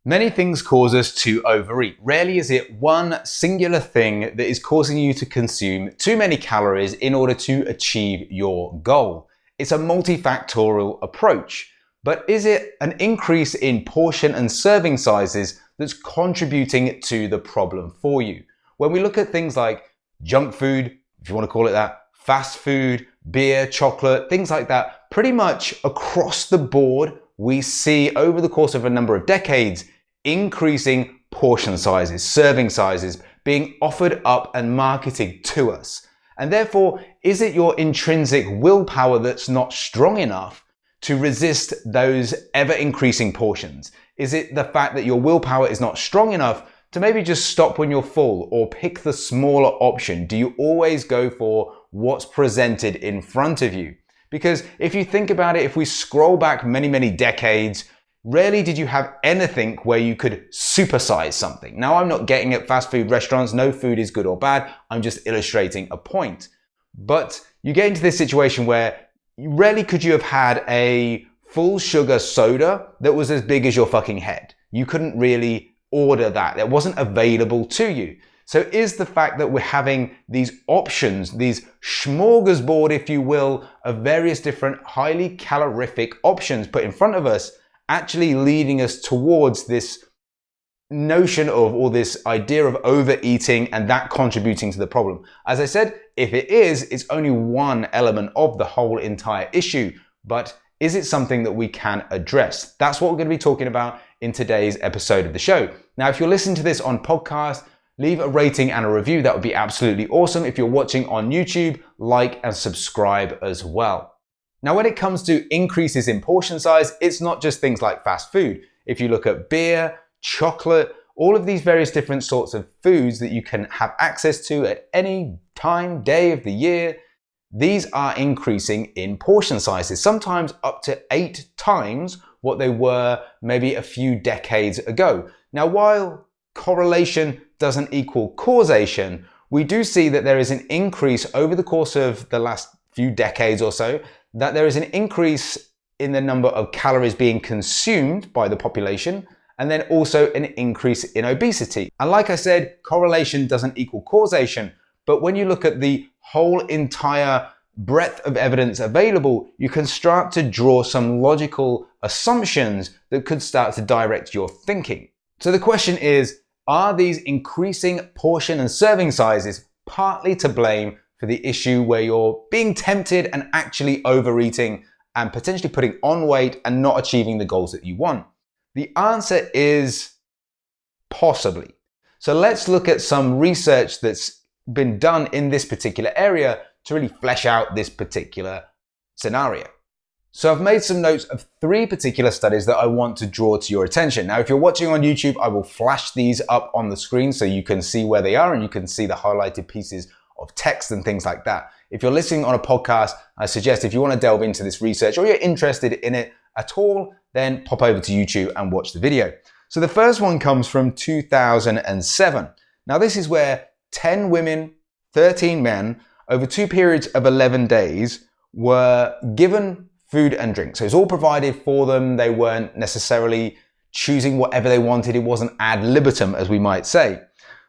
Many things cause us to overeat. Rarely is it one singular thing that is causing you to consume too many calories in order to achieve your goal. It's a multifactorial approach. But is it an increase in portion and serving sizes that's contributing to the problem for you? When we look at things like junk food, if you want to call it that, fast food, beer, chocolate, things like that, pretty much across the board, we see over the course of a number of decades increasing portion sizes, serving sizes being offered up and marketed to us. And therefore, is it your intrinsic willpower that's not strong enough to resist those ever increasing portions? Is it the fact that your willpower is not strong enough to maybe just stop when you're full or pick the smaller option? Do you always go for what's presented in front of you? Because if you think about it, if we scroll back many, many decades, rarely did you have anything where you could supersize something. Now, I'm not getting at fast food restaurants. No food is good or bad. I'm just illustrating a point. But you get into this situation where rarely could you have had a full sugar soda that was as big as your fucking head. You couldn't really order that. It wasn't available to you. So is the fact that we're having these options, these smorgasbord, if you will, of various different highly calorific options put in front of us, actually leading us towards this notion of, or this idea of overeating and that contributing to the problem? As I said, if it is, it's only one element of the whole entire issue. But is it something that we can address? That's what we're going to be talking about in today's episode of the show. Now, if you're listening to this on podcast, leave a rating and a review. That would be absolutely awesome. If you're watching on YouTube, like and subscribe as well. Now, when it comes to increases in portion size, it's not just things like fast food. If you look at beer, chocolate, all of these various different sorts of foods that you can have access to at any time, day of the year, these are increasing in portion sizes, sometimes up to 8 times what they were maybe a few decades ago. Now, while correlation doesn't equal causation, we do see that there is an increase over the course of the last few decades or so, that there is an increase in the number of calories being consumed by the population, and then also an increase in obesity. And like I said, correlation doesn't equal causation, but when you look at the whole entire breadth of evidence available, you can start to draw some logical assumptions that could start to direct your thinking. So the question is, are these increasing portion and serving sizes partly to blame for the issue where you're being tempted and actually overeating and potentially putting on weight and not achieving the goals that you want? The answer is possibly. So let's look at some research that's been done in this particular area to really flesh out this particular scenario. So I've made some notes of 3 particular studies that I want to draw to your attention. Now, if you're watching on YouTube, I will flash these up on the screen so you can see where they are and you can see the highlighted pieces of text and things like that. If you're listening on a podcast, I suggest if you want to delve into this research or you're interested in it at all, then pop over to YouTube and watch the video. So the first one comes from 2007. Now, this is where 10 women, 13 men, over 2 periods of 11 days were given food and drink. So it's all provided for them. They weren't necessarily choosing whatever they wanted. It wasn't ad libitum, as we might say.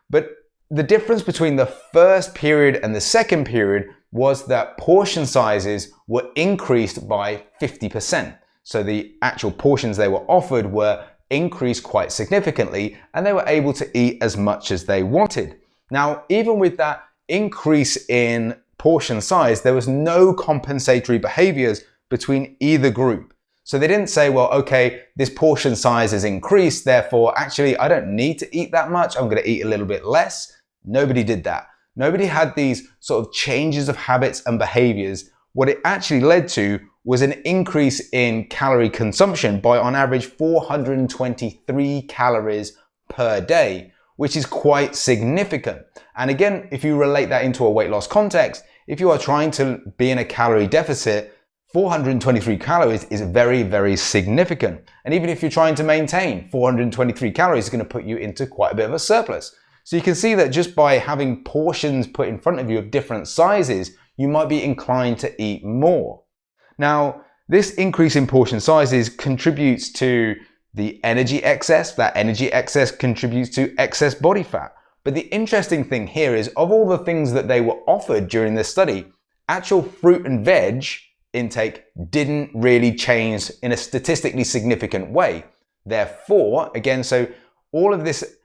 But the difference between the first period and the second period was that portion sizes were increased by 50%. So the actual portions they were offered were increased quite significantly, and they were able to eat as much as they wanted. Now, even with that increase in portion size, there was no compensatory behaviors between either group. So they didn't say, well, okay, this portion size has increased, therefore, actually, I don't need to eat that much. I'm going to eat a little bit less. Nobody did that. Nobody had these sort of changes of habits and behaviors. What it actually led to was an increase in calorie consumption by on average 423 calories per day, which is quite significant. And again, if you relate that into a weight loss context, if you are trying to be in a calorie deficit, 423 calories is very, very significant. And even if you're trying to maintain, 423 calories is going to put you into quite a bit of a surplus. So you can see that just by having portions put in front of you of different sizes, you might be inclined to eat more. Now, this increase in portion sizes contributes to the energy excess. That energy excess contributes to excess body fat. But the interesting thing here is, of all the things that they were offered during this study, actual fruit and veg intake didn't really change in a statistically significant way. Therefore, again, so all of this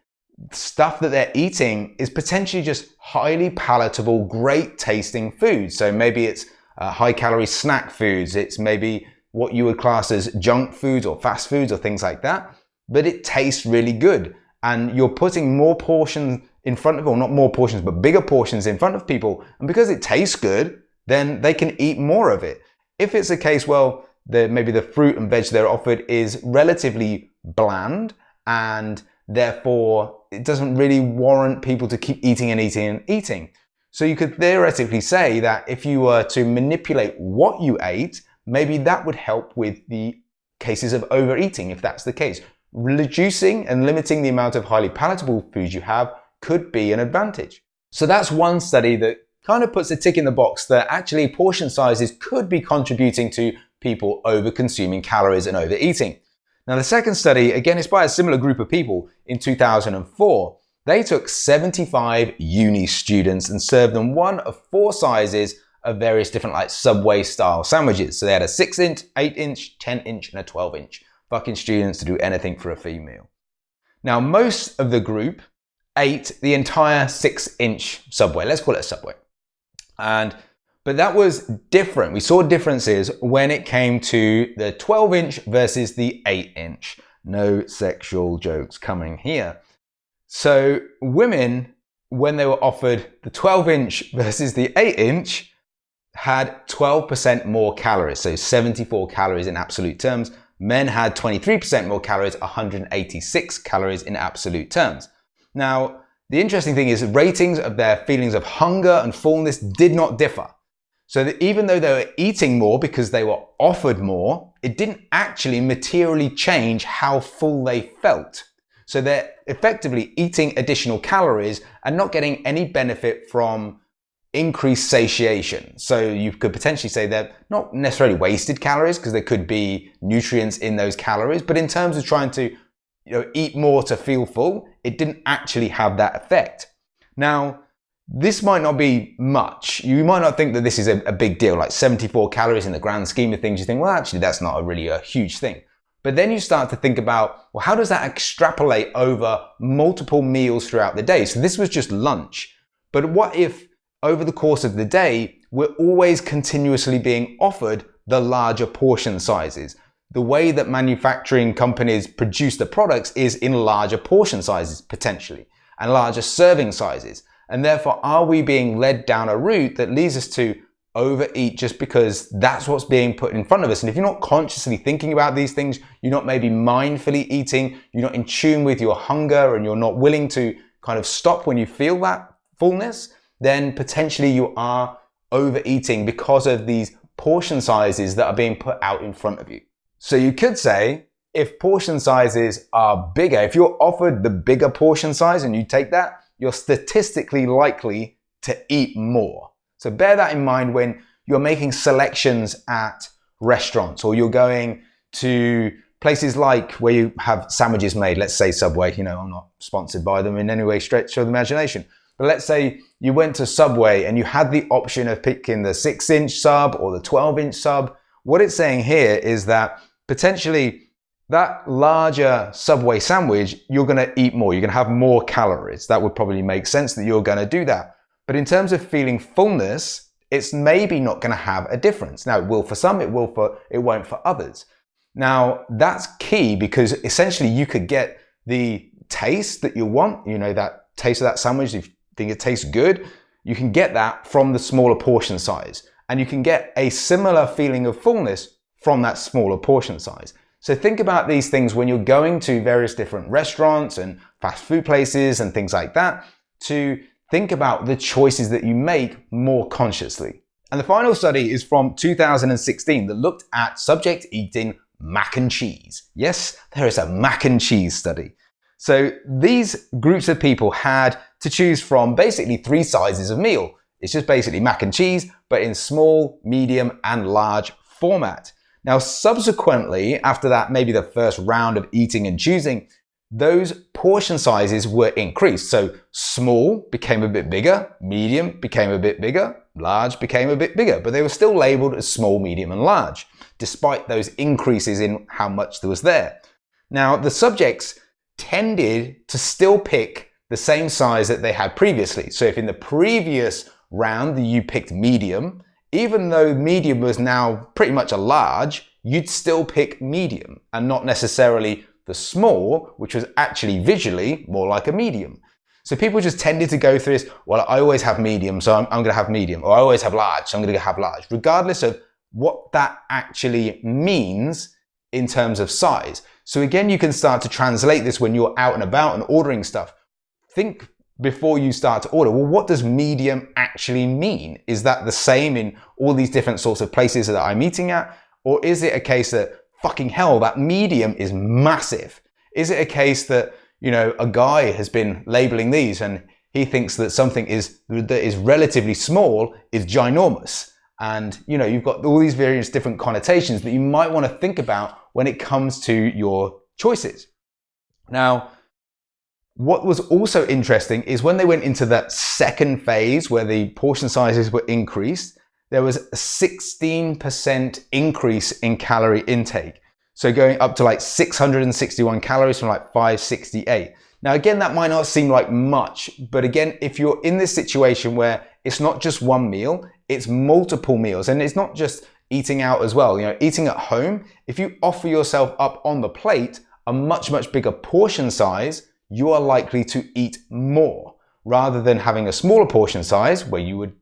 stuff that they're eating is potentially just highly palatable, great tasting food. So maybe it's high calorie snack foods. It's maybe what you would class as junk foods or fast foods or things like that. But it tastes really good. And you're putting more portions in front of, or not more portions, but bigger portions in front of people. And because it tastes good, then they can eat more of it. If it's a case, well, maybe the fruit and veg they're offered is relatively bland, and therefore it doesn't really warrant people to keep eating and eating and eating. So you could theoretically say that if you were to manipulate what you ate, maybe that would help with the cases of overeating, if that's the case. Reducing and limiting the amount of highly palatable foods you have could be an advantage. So that's one study that kind of puts a tick in the box that actually portion sizes could be contributing to people over-consuming calories and overeating. Now, the second study, again, is by a similar group of people in 2004. They took 75 uni students and served them one of 4 sizes of various different like Subway style sandwiches. So they had a 6-inch, 8-inch, 10-inch, and a 12-inch. Fucking students to do anything for a free meal. Now, most of the group ate the entire 6-inch Subway. Let's call it a Subway. But that was different. We saw differences when it came to the 12-inch versus the 8-inch. No sexual jokes coming here. So women, when they were offered the 12-inch versus the 8-inch, had 12% more calories, so 74 calories in absolute terms. Men had 23% more calories, 186 calories in absolute terms. Now, the interesting thing is ratings of their feelings of hunger and fullness did not differ. So that even though they were eating more because they were offered more, it didn't actually materially change how full they felt. So they're effectively eating additional calories and not getting any benefit from increased satiation. So you could potentially say they're not necessarily wasted calories because there could be nutrients in those calories, but in terms of trying to eat more to feel full, it didn't actually have that effect. Now, this might not be much. You might not think that this is a big deal, like 74 calories in the grand scheme of things. You think, well, actually, that's not really a huge thing. But then you start to think about, well, how does that extrapolate over multiple meals throughout the day? So this was just lunch. But what if over the course of the day, we're always continuously being offered the larger portion sizes? The way that manufacturing companies produce the products is in larger portion sizes, potentially, and larger serving sizes. And therefore, are we being led down a route that leads us to overeat just because that's what's being put in front of us? And if you're not consciously thinking about these things, you're not maybe mindfully eating, you're not in tune with your hunger, and you're not willing to kind of stop when you feel that fullness, then potentially you are overeating because of these portion sizes that are being put out in front of you. So you could say, if portion sizes are bigger, if you're offered the bigger portion size and you take that, you're statistically likely to eat more. So bear that in mind when you're making selections at restaurants, or you're going to places like where you have sandwiches made, let's say Subway. I'm not sponsored by them in any way, stretch of the imagination. But let's say you went to Subway and you had the option of picking the 6-inch sub or the 12-inch sub. What it's saying here is that potentially that larger Subway sandwich, you're going to eat more. You're going to have more calories. That would probably make sense that you're going to do that. But in terms of feeling fullness, it's maybe not going to have a difference. Now, it will for some, it won't for others. Now, that's key because essentially you could get the taste that you want, that taste of that sandwich. If you think it tastes good, you can get that from the smaller portion size. And you can get a similar feeling of fullness from that smaller portion size. So think about these things when you're going to various different restaurants and fast food places and things like that, to think about the choices that you make more consciously. And the final study is from 2016 that looked at subjects eating mac and cheese. Yes, there is a mac and cheese study. So these groups of people had to choose from basically 3 sizes of meal. It's just basically mac and cheese, but in small, medium, and large format. Now, subsequently, after that, maybe the first round of eating and choosing, those portion sizes were increased. So small became a bit bigger, medium became a bit bigger, large became a bit bigger, but they were still labeled as small, medium, and large, despite those increases in how much there was there. Now, the subjects tended to still pick the same size that they had previously. So if in the previous round you picked medium, even though medium was now pretty much a large, you'd still pick medium and not necessarily the small, which was actually visually more like a medium. So people just tended to go through this, well, I always have medium, so I'm going to have medium, or I always have large, so I'm going to have large, regardless of what that actually means in terms of size. So again, you can start to translate this when you're out and about and ordering stuff. Think before you start to order, well, what does medium actually mean? Is that the same in all these different sorts of places that I'm eating at? Or is it a case that, fucking hell, that medium is massive? Is it a case that, you know, a guy has been labeling these and he thinks that something that is relatively small is ginormous? And, you know, you've got all these various different connotations that you might want to think about when it comes to your choices. Now, what was also interesting is when they went into that second phase where the portion sizes were increased, there was a 16% increase in calorie intake. So going up to like 661 calories from like 568. Now, again, that might not seem like much, but again, if you're in this situation where it's not just one meal, it's multiple meals, and it's not just eating out as well. You know, eating at home, if you offer yourself up on the plate a much, much bigger portion size, you are likely to eat more rather than having a smaller portion size where you would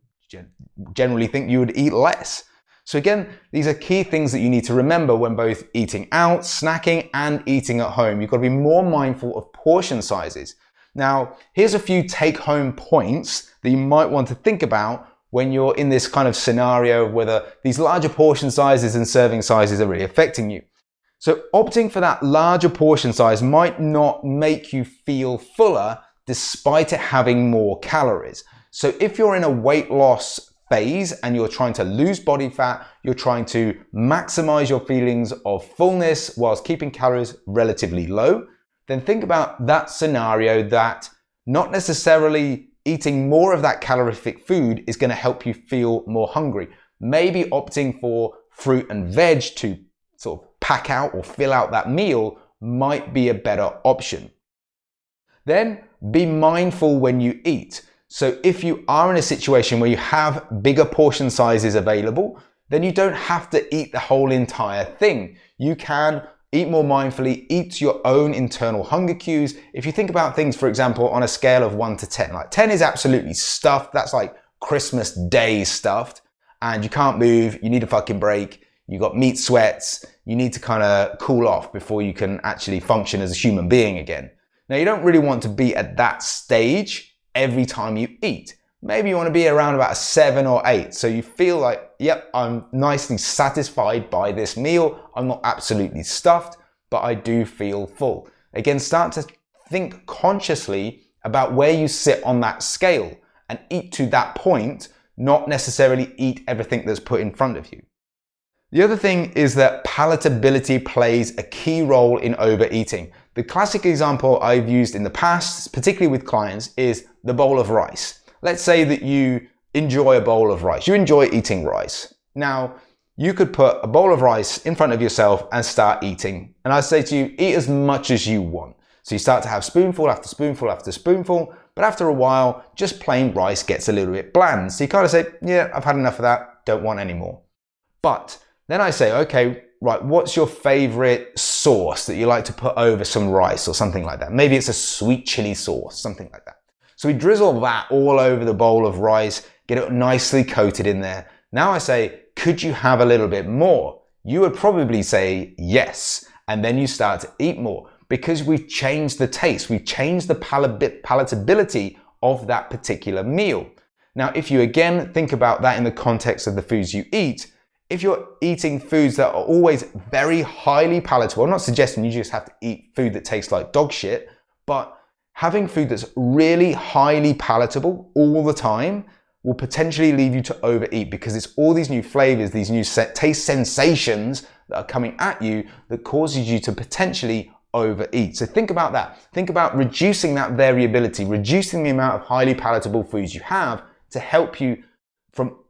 generally think you would eat less. So again, these are key things that you need to remember when both eating out, snacking, and eating at home. You've got to be more mindful of portion sizes. Now, here's a few take-home points that you might want to think about when you're in this kind of scenario of whether these larger portion sizes and serving sizes are really affecting you. So opting for that larger portion size might not make you feel fuller despite it having more calories. So if you're in a weight loss phase and you're trying to lose body fat, you're trying to maximize your feelings of fullness whilst keeping calories relatively low, then think about that scenario that not necessarily eating more of that calorific food is going to help you feel more hungry. Maybe opting for fruit and veg to sort of pack out or fill out that meal might be a better option. Then be mindful when you eat. So if you are in a situation where you have bigger portion sizes available, then you don't have to eat the whole entire thing. You can eat more mindfully, eat to your own internal hunger cues. If you think about things, for example, on a scale of 1 to 10, like 10 is absolutely stuffed. That's like Christmas Day stuffed, and you can't move. You need a fucking break. You got meat sweats. You need to kind of cool off before you can actually function as a human being again. Now, you don't really want to be at that stage every time you eat. Maybe you want to be around about a 7 or 8. So you feel like, yep, I'm nicely satisfied by this meal. I'm not absolutely stuffed, but I do feel full. Again, start to think consciously about where you sit on that scale and eat to that point, not necessarily eat everything that's put in front of you. The other thing is that palatability plays a key role in overeating. The classic example I've used in the past, particularly with clients, is the bowl of rice. Let's say that you enjoy a bowl of rice. You enjoy eating rice. Now, you could put a bowl of rice in front of yourself and start eating. And I'd say to you, eat as much as you want. So you start to have spoonful after spoonful after spoonful, but after a while, just plain rice gets a little bit bland. So you kind of say, yeah, I've had enough of that, don't want any more. But then I say, okay, right, what's your favorite sauce that you like to put over some rice or something like that? Maybe it's a sweet chili sauce, something like that. So we drizzle that all over the bowl of rice, get it nicely coated in there. Now I say, could you have a little bit more? You would probably say yes. And then you start to eat more because we've changed the taste. We've changed the palatability of that particular meal. Now, if you again think about that in the context of the foods you eat, if you're eating foods that are always very highly palatable, I'm not suggesting you just have to eat food that tastes like dog shit, but having food that's really highly palatable all the time will potentially lead you to overeat because it's all these new flavors, these new taste sensations that are coming at you that causes you to potentially overeat. So think about that. Think about reducing that variability, reducing the amount of highly palatable foods you have to help you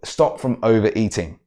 stop from overeating.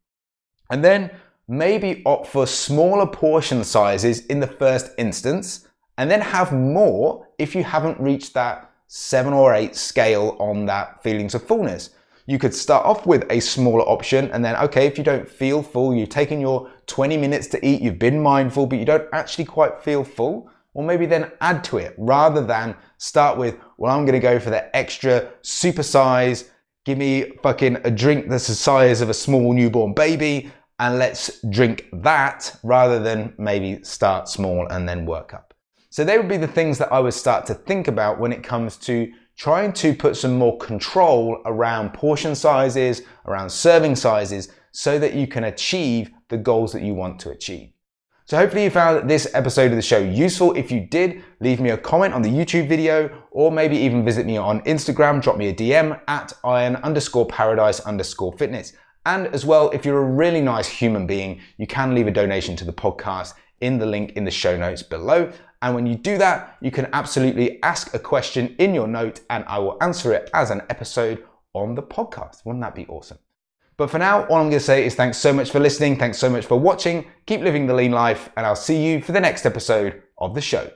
And then maybe opt for smaller portion sizes in the first instance, and then have more if you haven't reached that 7 or 8 scale on that feelings of fullness. You could start off with a smaller option, and then, okay, if you don't feel full, you've taken your 20 minutes to eat, you've been mindful, but you don't actually quite feel full, or maybe then add to it rather than start with, well, I'm gonna go for the extra super size, give me fucking a drink that's the size of a small newborn baby, and let's drink that, rather than maybe start small and then work up. So they would be the things that I would start to think about when it comes to trying to put some more control around portion sizes, around serving sizes, so that you can achieve the goals that you want to achieve. So hopefully you found this episode of the show useful. If you did, leave me a comment on the YouTube video, or maybe even visit me on Instagram, drop me a DM at iron_paradise_fitness. And as well, if you're a really nice human being, you can leave a donation to the podcast in the link in the show notes below. And when you do that, you can absolutely ask a question in your note and I will answer it as an episode on the podcast. Wouldn't that be awesome? But for now, all I'm going to say is thanks so much for listening. Thanks so much for watching. Keep living the lean life, and I'll see you for the next episode of the show.